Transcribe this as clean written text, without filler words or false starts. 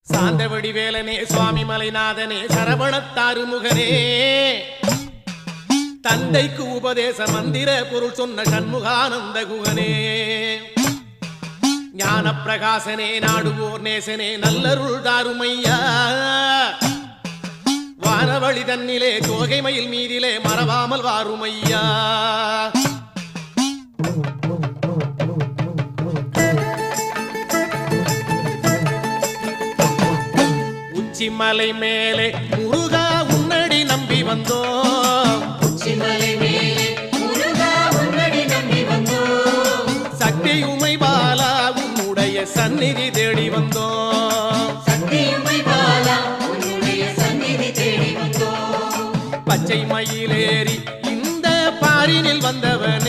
சாந்தவடி வேலனே சுவாமி மலைநாதனே சரவணத்தாறு முகனே தந்தைக்கு உபதேச மந்திர பொருள் சொன்ன சண்முகானந்த குகனே ஞான பிரகாசனே நாடுவோர் நேசனே நல்லருள் தாருமையா வானவழி தன்னிலே தோகை மயில் மீதிலே மறவாமல் வாருமையா உச்சிமலை மேலே முருகா உன்னடி நம்பி வந்தோம் உச்சிமலை மேலே முருகா உன்னடி நம்பி வந்தோம் சக்தியுமை பாலா உன்னுடைய சந்நிதி தேடி வந்தோம் சக்தியுமை பாலா உன்னுடைய சந்நிதி தேடி வந்தோம் பச்சை மயிலேறி இந்த பாரினில் வந்தவன்